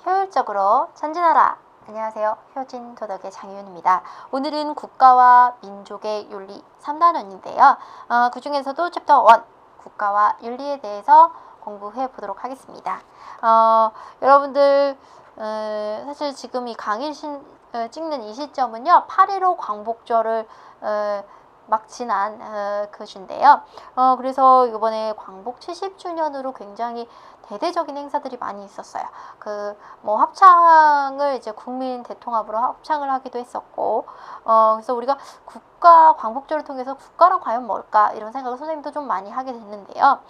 효율적으로 전진하라. 안녕하세요. 효진 도덕의 장윤입니다. 오늘은 국가와 민족의 윤리 3단원인데요. 그 중에서도 챕터 1 국가와 윤리에 대해서 공부해 보도록 하겠습니다. 여러분들 사실 지금 이 강의 찍는 이 시점은요 8.15 광복절을 막 지난 그 주인데요. 그래서 이번에 광복 70주년으로 굉장히 대대적인 행사들이 많이 있었어요. 뭐 합창을 이제 국민 대통합으로 합창을 하기도 했었고, 그래서 우리가 국가 광복절을 통해서 국가란 과연 뭘까 이런 생각을 선생님도 좀 많이 하게 됐는데요.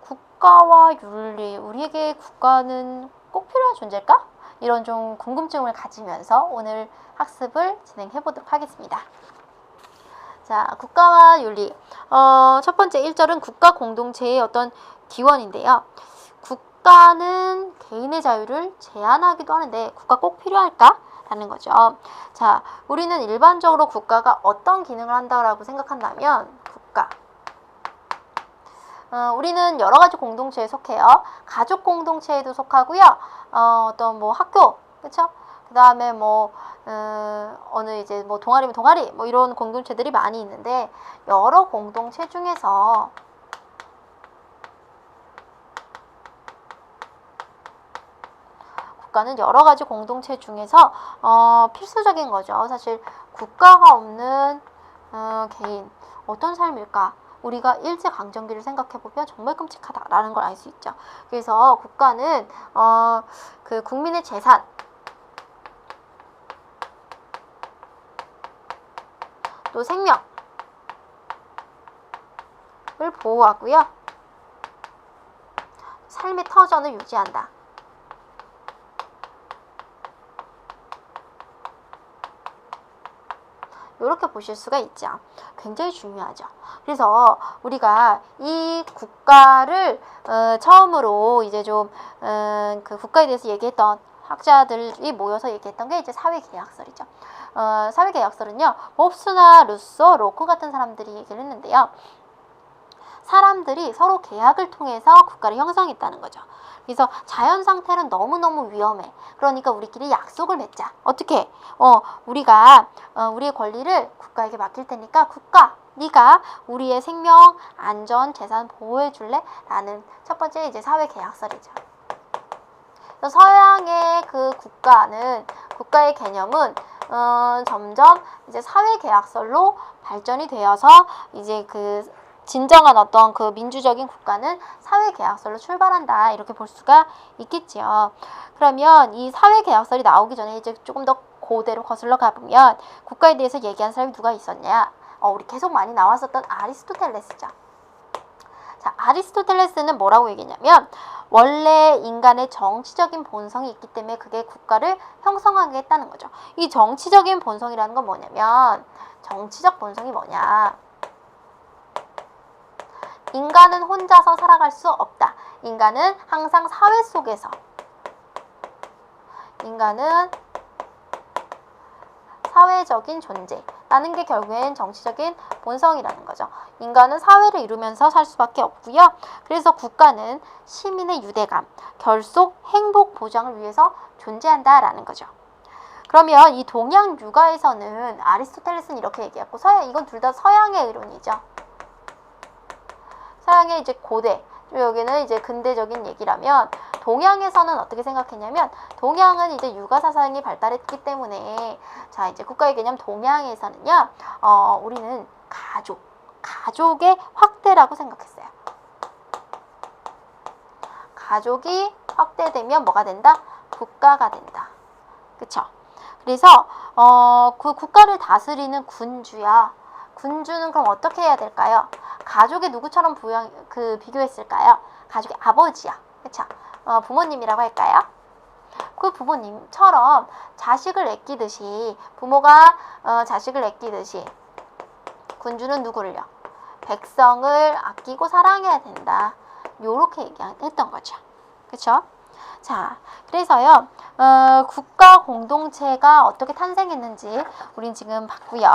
국가와 윤리, 우리에게 국가는 꼭 필요한 존재일까? 이런 좀 궁금증을 가지면서 오늘 학습을 진행해 보도록 하겠습니다. 자, 국가와 윤리. 첫 번째 1절은 국가 공동체의 어떤 기원인데요. 국가는 개인의 자유를 제한하기도 하는데 국가 꼭 필요할까? 라는 거죠. 자, 우리는 일반적으로 국가가 어떤 기능을 한다고 생각한다면 국가. 우리는 여러 가지 공동체에 속해요. 가족 공동체에도 속하고요. 어떤 뭐 학교, 그쵸? 그 다음에 뭐 어느 이제 뭐 동아리면 동아리 뭐 이런 공동체들이 많이 있는데 여러 공동체 중에서 국가는 여러 가지 공동체 중에서 필수적인 거죠. 사실 국가가 없는 개인 어떤 삶일까? 우리가 일제강점기를 생각해보면 정말 끔찍하다라는 걸 알 수 있죠. 그래서 국가는 그 국민의 재산 또 생명을 보호하고요. 삶의 터전을 유지한다. 이렇게 보실 수가 있죠. 굉장히 중요하죠. 그래서 우리가 이 국가를 처음으로 이제 좀 그 국가에 대해서 얘기했던 학자들이 모여서 얘기했던 게 이제 사회계약설이죠. 사회계약설은요, 홉스나 루소, 로크 같은 사람들이 얘기를 했는데요. 사람들이 서로 계약을 통해서 국가를 형성했다는 거죠. 그래서 자연 상태는 너무너무 위험해. 그러니까 우리끼리 약속을 맺자. 어떻게? 우리가 우리의 권리를 국가에게 맡길 테니까 국가, 네가 우리의 생명, 안전, 재산 보호해 줄래? 라는 첫 번째 이제 사회 계약설이죠. 서양의 그 국가의 개념은 점점 이제 사회 계약설로 발전이 되어서 이제 그 진정한 어떤 그 민주적인 국가는 사회계약설로 출발한다 이렇게 볼 수가 있겠지요. 그러면 이 사회계약설이 나오기 전에 이제 조금 더 고대로 거슬러 가보면 국가에 대해서 얘기한 사람이 누가 있었냐? 우리 계속 많이 나왔었던 아리스토텔레스죠. 자, 아리스토텔레스는 뭐라고 얘기했냐면 원래 인간의 정치적인 본성이 있기 때문에 그게 국가를 형성하게 했다는 거죠. 이 정치적인 본성이라는 건 뭐냐면 정치적 본성이 뭐냐? 인간은 혼자서 살아갈 수 없다. 인간은 항상 사회 속에서 인간은 사회적인 존재라는 게 결국엔 정치적인 본성이라는 거죠. 인간은 사회를 이루면서 살 수밖에 없고요. 그래서 국가는 시민의 유대감, 결속, 행복 보장을 위해서 존재한다라는 거죠. 그러면 이 동양 육아에서는 아리스토텔레스는 이렇게 얘기했고 이건 둘 다 서양의 이론이죠. 서양의 이제 고대, 여기는 이제 근대적인 얘기라면 동양에서는 어떻게 생각했냐면 동양은 이제 육아 사상이 발달했기 때문에 자 이제 국가의 개념 동양에서는요 우리는 가족의 확대라고 생각했어요. 가족이 확대되면 뭐가 된다? 국가가 된다. 그쵸? 그래서 그 국가를 다스리는 군주야. 군주는 그럼 어떻게 해야 될까요? 가족의 누구처럼 비교했을까요? 가족의 아버지야. 그쵸? 부모님이라고 할까요? 그 부모님처럼 자식을 아끼듯이 부모가 자식을 아끼듯이 군주는 누구를요? 백성을 아끼고 사랑해야 된다. 요렇게 얘기했던 거죠. 그쵸? 자, 그래서요, 국가 공동체가 어떻게 탄생했는지 우린 지금 봤고요.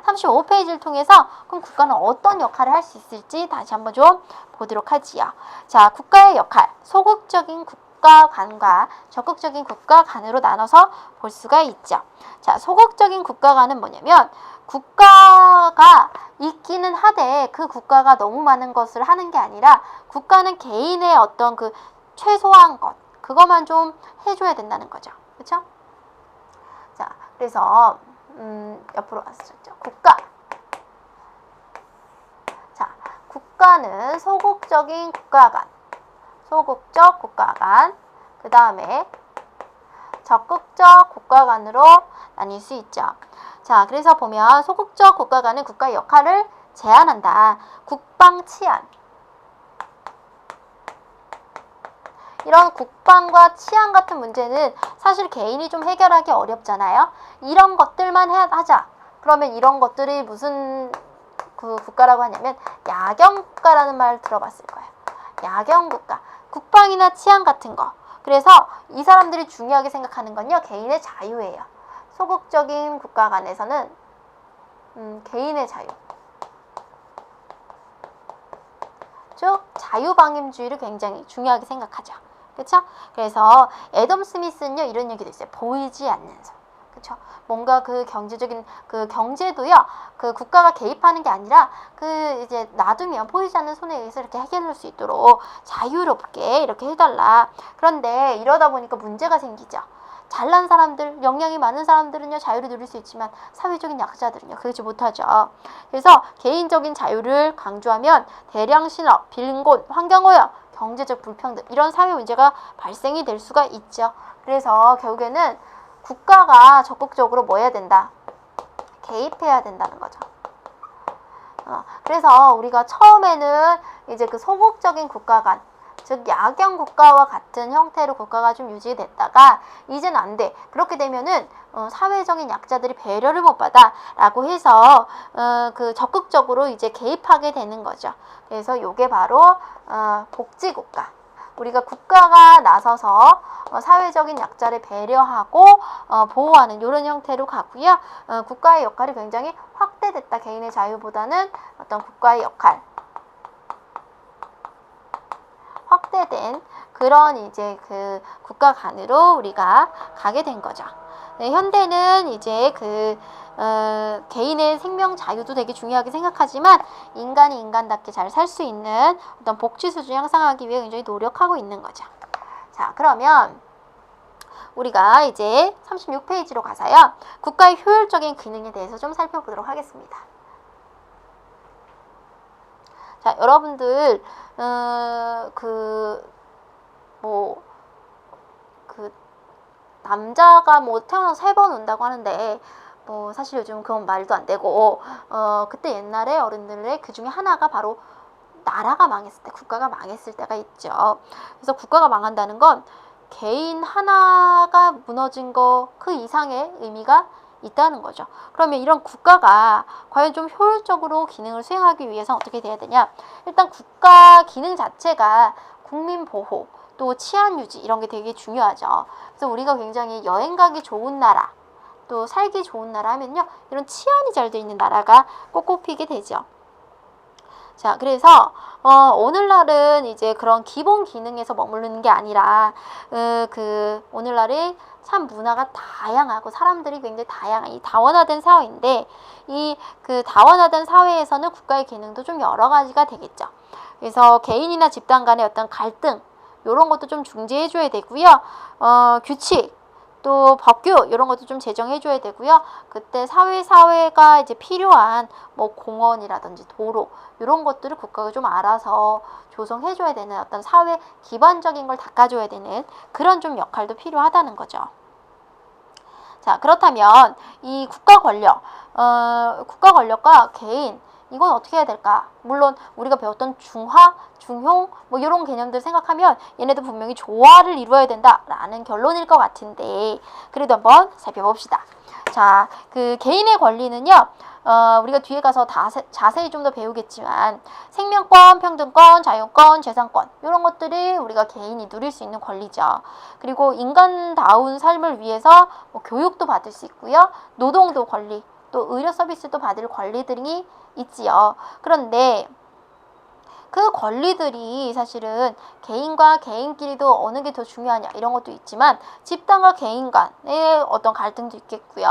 35페이지를 통해서 그럼 국가는 어떤 역할을 할 수 있을지 다시 한번 좀 보도록 하지요. 자, 국가의 역할, 소극적인 국가 간과 적극적인 국가 간으로 나눠서 볼 수가 있죠. 자, 소극적인 국가 간은 뭐냐면 국가가 있기는 하되 그 국가가 너무 많은 것을 하는 게 아니라 국가는 개인의 어떤 그 최소한 것 그것만 좀 해줘야 된다는 거죠. 그렇죠? 자, 그래서 옆으로 왔었죠. 국가. 자, 국가는 소극적인 국가간, 소극적 국가간, 그 다음에 적극적 국가간으로 나뉠 수 있죠. 자, 그래서 보면 소극적 국가간은 국가의 역할을 제한한다. 국방 치안. 이런 국방과 치안 같은 문제는 사실 개인이 좀 해결하기 어렵잖아요. 이런 것들만 하자. 그러면 이런 것들이 무슨 그 국가라고 하냐면 야경국가라는 말 들어봤을 거예요. 야경국가. 국방이나 치안 같은 거. 그래서 이 사람들이 중요하게 생각하는 건요. 개인의 자유예요. 소극적인 국가 간에서는 개인의 자유. 즉 자유방임주의를 굉장히 중요하게 생각하죠. 그렇죠? 그래서 애덤 스미스는요 이런 얘기도 있어요. 보이지 않는 손. 그렇죠? 뭔가 그 경제적인 그 경제도요 그 국가가 개입하는 게 아니라 그 이제 놔두면 보이지 않는 손에 의해서 이렇게 해결할 수 있도록 자유롭게 이렇게 해달라. 그런데 이러다 보니까 문제가 생기죠. 잘난 사람들, 역량이 많은 사람들은요 자유를 누릴 수 있지만 사회적인 약자들은요 그러지 못하죠. 그래서 개인적인 자유를 강조하면 대량 신업, 빈곤, 환경오염, 경제적 불평등 이런 사회 문제가 발생이 될 수가 있죠. 그래서 결국에는 국가가 적극적으로 뭐 해야 된다? 개입해야 된다는 거죠. 그래서 우리가 처음에는 이제 그 소극적인 국가 간 즉 야경 국가와 같은 형태로 국가가 좀 유지됐다가 이제는 안 돼. 그렇게 되면은 사회적인 약자들이 배려를 못 받아 라고 해서 그 적극적으로 이제 개입하게 되는 거죠. 그래서 요게 바로 복지국가. 우리가 국가가 나서서 사회적인 약자를 배려하고 보호하는 이런 형태로 가고요. 국가의 역할이 굉장히 확대됐다. 개인의 자유보다는 어떤 국가의 역할 확대된 그런 이제 그 국가 간으로 우리가 가게 된 거죠. 네, 현대는 이제 그 개인의 생명 자유도 되게 중요하게 생각하지만 인간이 인간답게 잘 살 수 있는 어떤 복지 수준 향상하기 위해 굉장히 노력하고 있는 거죠. 자, 그러면 우리가 이제 36페이지로 가서요. 국가의 효율적인 기능에 대해서 좀 살펴보도록 하겠습니다. 자, 여러분들 남자가 뭐 태어나서 3번 운다고 하는데 뭐 사실 요즘 그건 말도 안 되고 그때 옛날에 어른들의 그 중에 하나가 바로 나라가 망했을 때, 국가가 망했을 때가 있죠. 그래서 국가가 망한다는 건 개인 하나가 무너진 거 그 이상의 의미가 있다는 거죠. 그러면 이런 국가가 과연 좀 효율적으로 기능을 수행하기 위해서 어떻게 돼야 되냐? 일단 국가 기능 자체가 국민 보호, 또 치안 유지 이런 게 되게 중요하죠. 그래서 우리가 굉장히 여행 가기 좋은 나라, 또 살기 좋은 나라 하면요. 이런 치안이 잘 돼 있는 나라가 꼭 꼽히게 되죠. 자, 그래서 오늘날은 이제 그런 기본 기능에서 머무르는 게 아니라 오늘날의 참 문화가 다양하고 사람들이 굉장히 다양한 이 다원화된 사회인데 이 그 다원화된 사회에서는 국가의 기능도 좀 여러 가지가 되겠죠. 그래서 개인이나 집단 간의 어떤 갈등 이런 것도 좀 중재해 줘야 되고요. 규칙 또 법규 이런 것도 좀 제정해 줘야 되고요. 그때 사회가 이제 필요한 뭐 공원이라든지 도로 이런 것들을 국가가 좀 알아서 조성해 줘야 되는 어떤 사회 기반적인 걸 닦아줘야 되는 그런 좀 역할도 필요하다는 거죠. 자, 그렇다면 이 국가 권력과 개인 이건 어떻게 해야 될까? 물론 우리가 배웠던 중하, 중용 뭐 이런 개념들 생각하면 얘네도 분명히 조화를 이루어야 된다라는 결론일 것 같은데 그래도 한번 살펴봅시다. 자, 그 개인의 권리는요. 우리가 뒤에 가서 자세히 좀 더 배우겠지만 생명권, 평등권, 자유권, 재산권 이런 것들이 우리가 개인이 누릴 수 있는 권리죠. 그리고 인간다운 삶을 위해서 뭐 교육도 받을 수 있고요. 노동도 권리, 또 의료 서비스도 받을 권리들이 있지요. 그런데 그 권리들이 사실은 개인과 개인끼리도 어느 게 더 중요하냐 이런 것도 있지만 집단과 개인 간의 어떤 갈등도 있겠고요.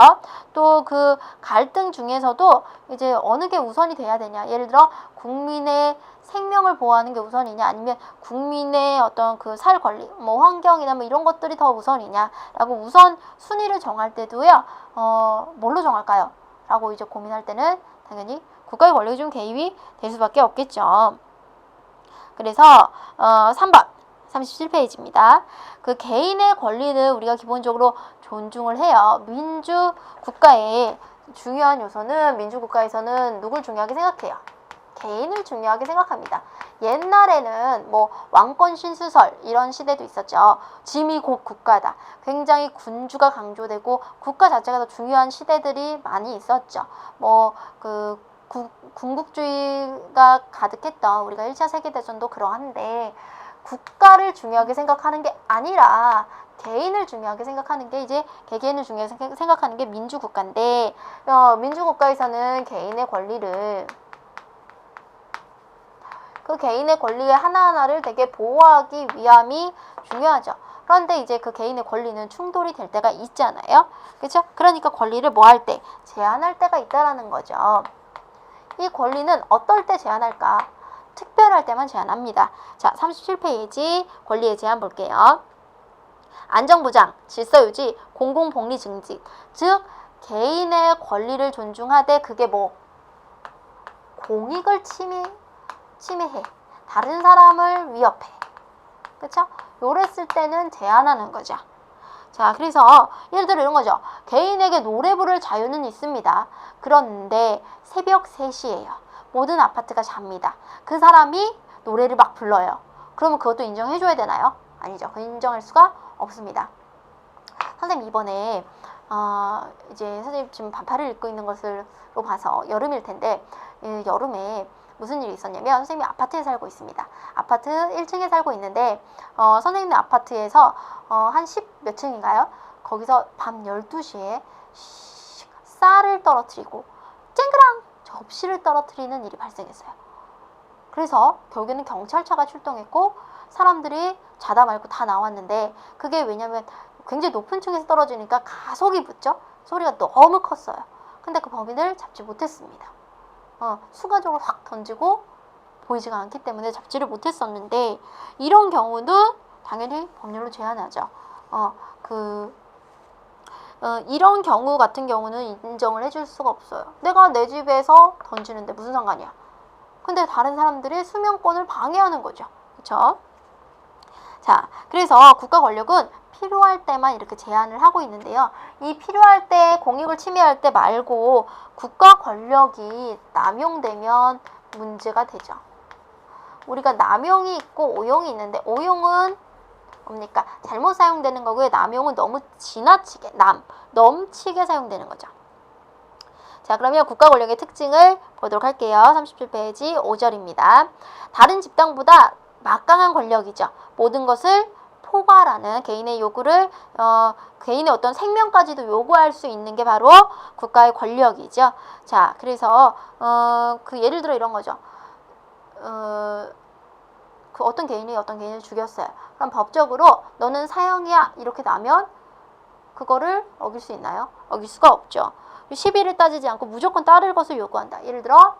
또 그 갈등 중에서도 이제 어느 게 우선이 돼야 되냐. 예를 들어 국민의 생명을 보호하는 게 우선이냐 아니면 국민의 어떤 그 살 권리, 뭐 환경이나 뭐 이런 것들이 더 우선이냐라고 우선 순위를 정할 때도요. 뭘로 정할까요? 라고 이제 고민할 때는 당연히 국가의 권력이 좀 개입이 될 수밖에 없겠죠. 그래서 3번 37페이지입니다. 그 개인의 권리는 우리가 기본적으로 존중을 해요. 민주국가의 중요한 요소는 민주국가에서는 누굴 중요하게 생각해요? 개인을 중요하게 생각합니다. 옛날에는 뭐 왕권 신수설 이런 시대도 있었죠. 짐이 곧 국가다. 굉장히 군주가 강조되고 국가 자체가 더 중요한 시대들이 많이 있었죠. 뭐 그 군국주의가 가득했던 우리가 1차 세계대전도 그러한데 국가를 중요하게 생각하는 게 아니라 개인을 중요하게 생각하는 게 이제 개개인을 중요하게 생각하는 게 민주국가인데 민주국가에서는 개인의 권리를 그 개인의 권리의 하나하나를 되게 보호하기 위함이 중요하죠. 그런데 이제 그 개인의 권리는 충돌이 될 때가 있잖아요. 그렇죠? 그러니까 권리를 뭐 할 때? 제한할 때가 있다라는 거죠. 이 권리는 어떨 때 제한할까? 특별할 때만 제한합니다. 자, 37페이지 권리의 제한 볼게요. 안정보장, 질서유지, 공공복리 증진. 즉 개인의 권리를 존중하되 그게 뭐 공익을 침해해. 다른 사람을 위협해. 그쵸? 요랬을 때는 제한하는 거죠. 자, 그래서 예를 들어 이런 거죠. 개인에게 노래 부를 자유는 있습니다. 그런데 새벽 3시예요. 모든 아파트가 잡니다. 그 사람이 노래를 막 불러요. 그러면 그것도 인정해줘야 되나요? 아니죠. 그 인정할 수가 없습니다. 선생님 이번에 이제 선생님 지금 반팔을 입고 있는 것으로 봐서 여름일 텐데 여름에 무슨 일이 있었냐면 선생님이 아파트에 살고 있습니다. 아파트 1층에 살고 있는데 선생님네 아파트에서 한 10 몇 층인가요? 거기서 밤 12시에 쌀을 떨어뜨리고 쨍그랑 접시를 떨어뜨리는 일이 발생했어요. 그래서 결국에는 경찰차가 출동했고 사람들이 자다 말고 다 나왔는데 그게 왜냐면 굉장히 높은 층에서 떨어지니까 가속이 붙죠. 소리가 너무 컸어요. 근데 그 범인을 잡지 못했습니다. 순간적으로 확 던지고 보이지가 않기 때문에 잡지를 못했었는데 이런 경우도 당연히 법률로 제한하죠. 이런 경우 같은 경우는 인정을 해줄 수가 없어요. 내가 내 집에서 던지는데 무슨 상관이야. 근데 다른 사람들의 수면권을 방해하는 거죠. 그렇죠? 자, 그래서 국가 권력은 필요할 때만 이렇게 제한을 하고 있는데요. 이 필요할 때 공익을 침해할 때 말고 국가 권력이 남용되면 문제가 되죠. 우리가 남용이 있고 오용이 있는데 오용은 뭡니까? 잘못 사용되는 거고요. 남용은 너무 지나치게 넘치게 사용되는 거죠. 자, 그러면 국가 권력의 특징을 보도록 할게요. 37페이지 5절입니다. 다른 집단보다 막강한 권력이죠. 모든 것을 포괄하는 개인의 요구를 개인의 어떤 생명까지도 요구할 수 있는 게 바로 국가의 권력이죠. 자, 그래서 그 예를 들어 이런 거죠. 그 어떤 개인을 죽였어요. 그럼 법적으로 너는 사형이야 이렇게 나면 그거를 어길 수 있나요? 어길 수가 없죠. 시비를 따지지 않고 무조건 따를 것을 요구한다. 예를 들어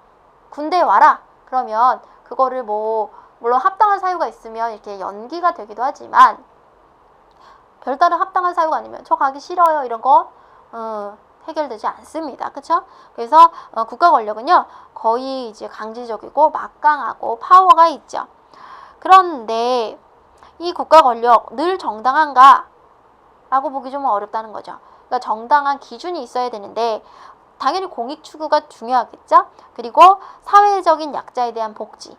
군대에 와라. 그러면 그거를 물론 합당한 사유가 있으면 이렇게 연기가 되기도 하지만 별다른 합당한 사유가 아니면 저 가기 싫어요 이런 거 해결되지 않습니다. 그렇죠? 그래서 국가 권력은요 거의 이제 강제적이고 막강하고 파워가 있죠. 그런데 이 국가 권력 늘 정당한가? 라고 보기 좀 어렵다는 거죠. 그러니까 정당한 기준이 있어야 되는데 당연히 공익 추구가 중요하겠죠. 그리고 사회적인 약자에 대한 복지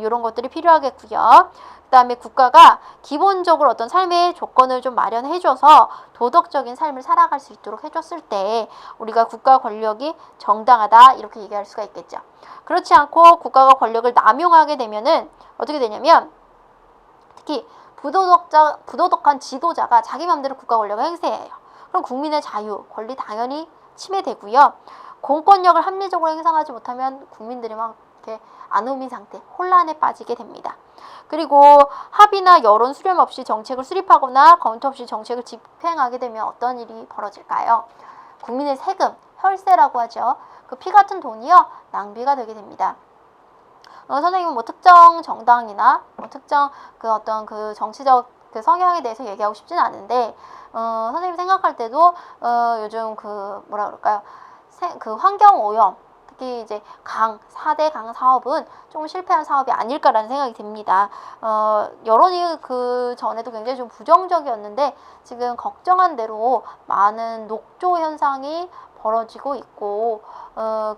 이런 것들이 필요하겠고요. 그 다음에 국가가 기본적으로 어떤 삶의 조건을 좀 마련해줘서 도덕적인 삶을 살아갈 수 있도록 해줬을 때 우리가 국가 권력이 정당하다 이렇게 얘기할 수가 있겠죠. 그렇지 않고 국가가 권력을 남용하게 되면은 어떻게 되냐면 특히 부도덕한 지도자가 자기 맘대로 국가 권력을 행사해요. 그럼 국민의 자유, 권리 당연히 침해되고요. 공권력을 합리적으로 행사하지 못하면 국민들이 막 이렇게 아노미 상태, 혼란에 빠지게 됩니다. 그리고 합의나 여론 수렴 없이 정책을 수립하거나 검토 없이 정책을 집행하게 되면 어떤 일이 벌어질까요? 국민의 세금, 혈세라고 하죠. 그 피 같은 돈이요, 낭비가 되게 됩니다. 선생님은 뭐 특정 정당이나 뭐 특정 그 어떤 그 정치적 그 성향에 대해서 얘기하고 싶지는 않은데, 선생님 생각할 때도 요즘 그 뭐라 그럴까요? 그 환경 오염, 특히 이제 4대 강 사업은 좀 실패한 사업이 아닐까라는 생각이 듭니다. 여론이 그 전에도 굉장히 좀 부정적이었는데 지금 걱정한 대로 많은 녹조 현상이 벌어지고 있고,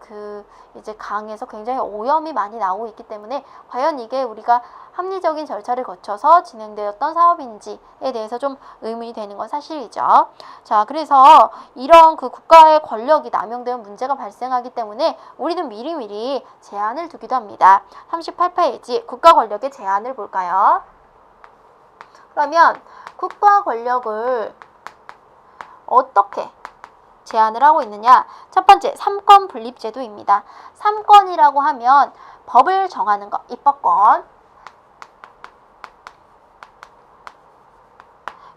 그 이제 강에서 굉장히 오염이 많이 나오고 있기 때문에 과연 이게 우리가 합리적인 절차를 거쳐서 진행되었던 사업인지에 대해서 좀 의문이 되는 건 사실이죠. 자, 그래서 이런 그 국가의 권력이 남용되는 문제가 발생하기 때문에 우리는 미리미리 제한을 두기도 합니다. 38페이지 국가 권력의 제한을 볼까요? 그러면 국가 권력을 어떻게 제한을 하고 있느냐? 첫 번째, 삼권 분립제도입니다. 삼권이라고 하면 법을 정하는 것, 입법권.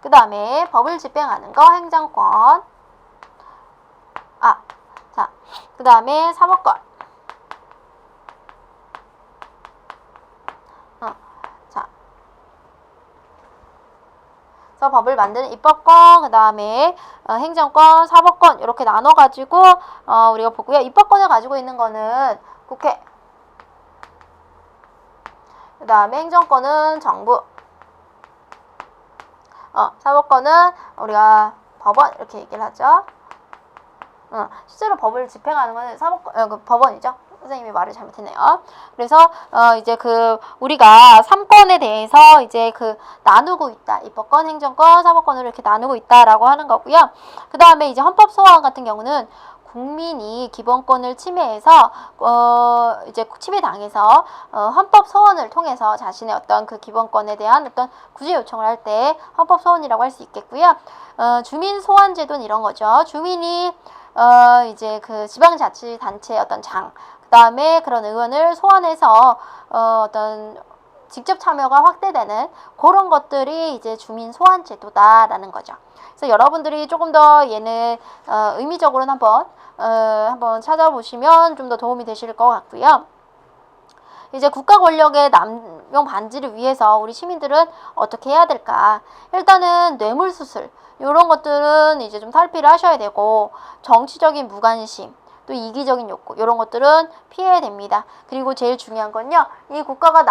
그 다음에 법을 집행하는 거, 행정권. 자, 그 다음에 사법권. 그래서 법을 만드는 입법권, 그 다음에 행정권, 사법권 이렇게 나눠가지고 우리가 보고요. 입법권을 가지고 있는 거는 국회, 그 다음에 행정권은 정부, 사법권은 우리가 법원 이렇게 얘기를 하죠. 실제로 법을 집행하는 거는 그 법원이죠. 선생님이 말을 잘못했네요. 그래서 이제 그 우리가 3권에 대해서 이제 그 나누고 있다. 입법권, 행정권, 사법권으로 이렇게 나누고 있다라고 하는 거고요. 그 다음에 이제 헌법 소원 같은 경우는 국민이 기본권을 침해해서 이제 침해당해서 헌법 소원을 통해서 자신의 어떤 그 기본권에 대한 어떤 구제 요청을 할 때 헌법 소원이라고 할 수 있겠고요. 주민 소환 제도는 이런 거죠. 주민이 이제 그 지방자치단체의 어떤 그 다음에 그런 의원을 소환해서 어떤 직접 참여가 확대되는 그런 것들이 이제 주민 소환 제도다라는 거죠. 그래서 여러분들이 조금 더 얘는 의미적으로는 한번 찾아보시면 좀 더 도움이 되실 것 같고요. 이제 국가 권력의 남용 반지를 위해서 우리 시민들은 어떻게 해야 될까? 일단은 뇌물수술 이런 것들은 이제 좀 탈피를 하셔야 되고, 정치적인 무관심, 또 이기적인 욕구 이런 것들은 피해야 됩니다. 그리고 제일 중요한 건요, 이 국가가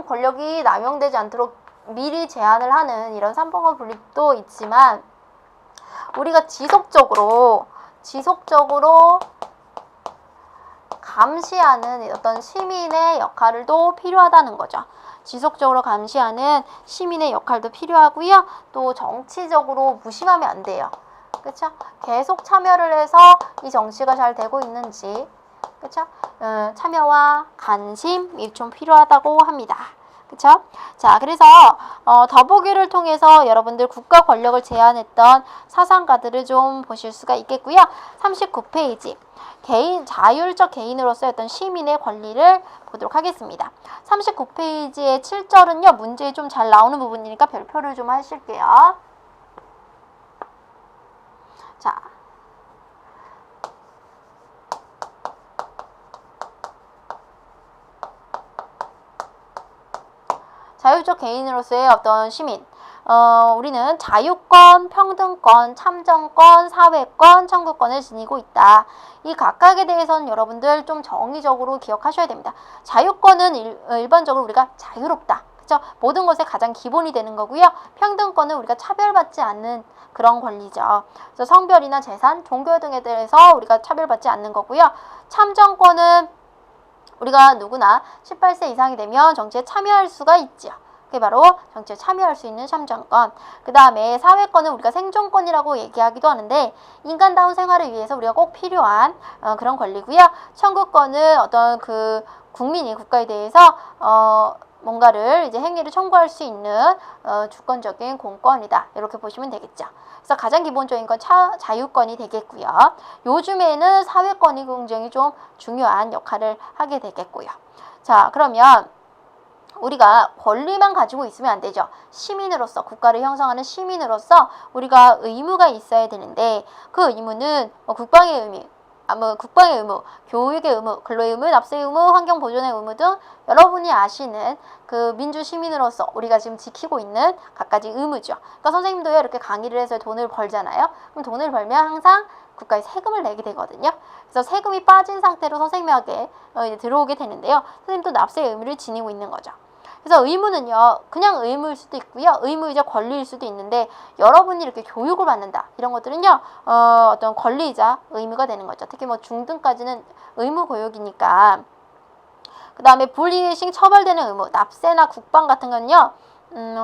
권력이 남용되지 않도록 미리 제한을 하는 이런 삼권과 분립도 있지만 우리가 지속적으로 감시하는 어떤 시민의 역할도 필요하다는 거죠. 지속적으로 감시하는 시민의 역할도 필요하고요. 또 정치적으로 무심하면 안 돼요. 그렇죠? 계속 참여를 해서 이 정치가 잘 되고 있는지, 그렇죠? 참여와 관심이 좀 필요하다고 합니다. 그쵸? 자, 그래서 더보기를 통해서 여러분들 국가 권력을 제한했던 사상가들을 좀 보실 수가 있겠고요. 39페이지 자율적 개인으로서의 어떤 시민의 권리를 보도록 하겠습니다. 39페이지의 7절은요 문제에 좀 잘 나오는 부분이니까 별표를 좀 하실게요. 자, 자율적 개인으로서의 어떤 시민, 우리는 자유권, 평등권, 참정권, 사회권, 청구권을 지니고 있다. 이 각각에 대해서는 여러분들 좀 정의적으로 기억하셔야 됩니다. 자유권은 일반적으로 우리가 자유롭다. 그렇죠? 모든 것의 가장 기본이 되는 거고요. 평등권은 우리가 차별받지 않는 그런 권리죠. 그래서 성별이나 재산, 종교 등에 대해서 우리가 차별받지 않는 거고요. 참정권은 우리가 누구나 18세 이상이 되면 정치에 참여할 수가 있죠. 그게 바로 정치에 참여할 수 있는 참정권. 그 다음에 사회권은 우리가 생존권이라고 얘기하기도 하는데 인간다운 생활을 위해서 우리가 꼭 필요한 그런 권리고요. 청구권은 어떤 그 국민이 국가에 대해서 뭔가를 이제 행위를 청구할 수 있는 주권적인 공권이다. 이렇게 보시면 되겠죠. 그래서 가장 기본적인 건 자유권이 되겠고요. 요즘에는 사회권이 굉장히 좀 중요한 역할을 하게 되겠고요. 자, 그러면 우리가 권리만 가지고 있으면 안 되죠. 시민으로서, 국가를 형성하는 시민으로서 우리가 의무가 있어야 되는데, 그 의무는 국방의 의무, 국방의 의무, 교육의 의무, 근로의 의무, 납세의 의무, 환경 보존의 의무 등 여러분이 아시는 그 민주 시민으로서 우리가 지금 지키고 있는 각가지 의무죠. 그러니까 선생님도요, 이렇게 강의를 해서 돈을 벌잖아요. 그럼 돈을 벌면 항상 국가에 세금을 내게 되거든요. 그래서 세금이 빠진 상태로 선생님에게 들어오게 되는데요. 선생님도 납세의 의무를 지니고 있는 거죠. 그래서 의무는요, 그냥 의무일 수도 있고요, 의무이자 권리일 수도 있는데, 여러분이 이렇게 교육을 받는다, 이런 것들은요, 어떤 권리이자 의무가 되는 거죠. 특히 뭐 중등까지는 의무 교육이니까. 그 다음에 불이행 처벌되는 의무, 납세나 국방 같은 건요,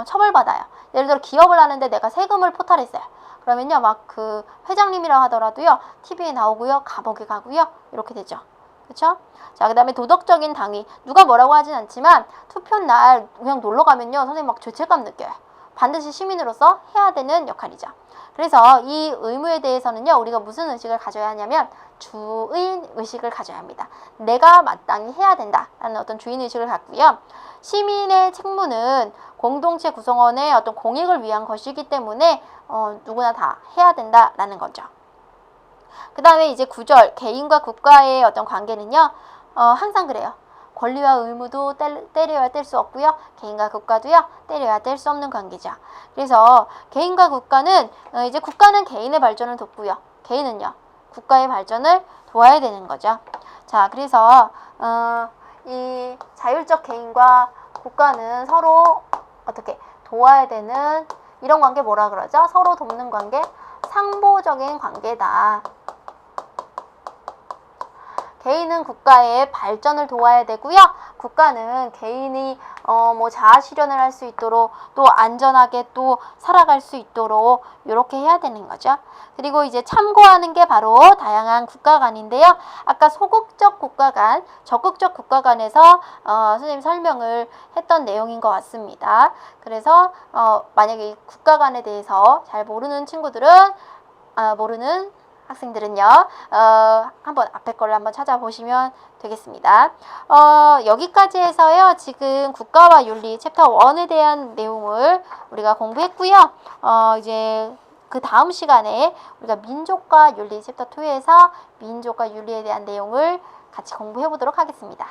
처벌받아요. 예를 들어 기업을 하는데 내가 세금을 포탈했어요. 그러면요, 막 그 회장님이라 하더라도요, TV에 나오고요, 감옥에 가고요, 이렇게 되죠. 그쵸? 자, 그 다음에 도덕적인 당위. 누가 뭐라고 하진 않지만 투표 날 그냥 놀러 가면요, 선생님 막 죄책감 느껴요. 반드시 시민으로서 해야 되는 역할이죠. 그래서 이 의무에 대해서는요, 우리가 무슨 의식을 가져야 하냐면 주인 의식을 가져야 합니다. 내가 마땅히 해야 된다라는 어떤 주인 의식을 갖고요. 시민의 책무는 공동체 구성원의 어떤 공익을 위한 것이기 때문에 누구나 다 해야 된다라는 거죠. 그 다음에 이제 9절, 개인과 국가의 어떤 관계는요, 항상 그래요. 권리와 의무도 때려야 뗄 수 없고요. 개인과 국가도요, 때려야 뗄 수 없는 관계죠. 그래서 개인과 국가는, 이제 국가는 개인의 발전을 돕고요. 개인은요, 국가의 발전을 도와야 되는 거죠. 자, 그래서, 이 자율적 개인과 국가는 서로 어떻게 도와야 되는 이런 관계 뭐라 그러죠? 서로 돕는 관계, 상보적인 관계다. 개인은 국가의 발전을 도와야 되고요. 국가는 개인이 뭐 자아 실현을 할 수 있도록, 또 안전하게 또 살아갈 수 있도록 이렇게 해야 되는 거죠. 그리고 이제 참고하는 게 바로 다양한 국가 간인데요. 아까 소극적 국가 간, 적극적 국가 간에서 선생님 설명을 했던 내용인 것 같습니다. 그래서 만약에 이 국가 간에 대해서 잘 모르는 친구들은 모르는 학생들은요, 한번 앞에 거를 한번 찾아보시면 되겠습니다. 여기까지 해서요, 지금 국가와 윤리 챕터 1에 대한 내용을 우리가 공부했고요. 이제 그 다음 시간에 우리가 민족과 윤리 챕터 2에서 민족과 윤리에 대한 내용을 같이 공부해 보도록 하겠습니다.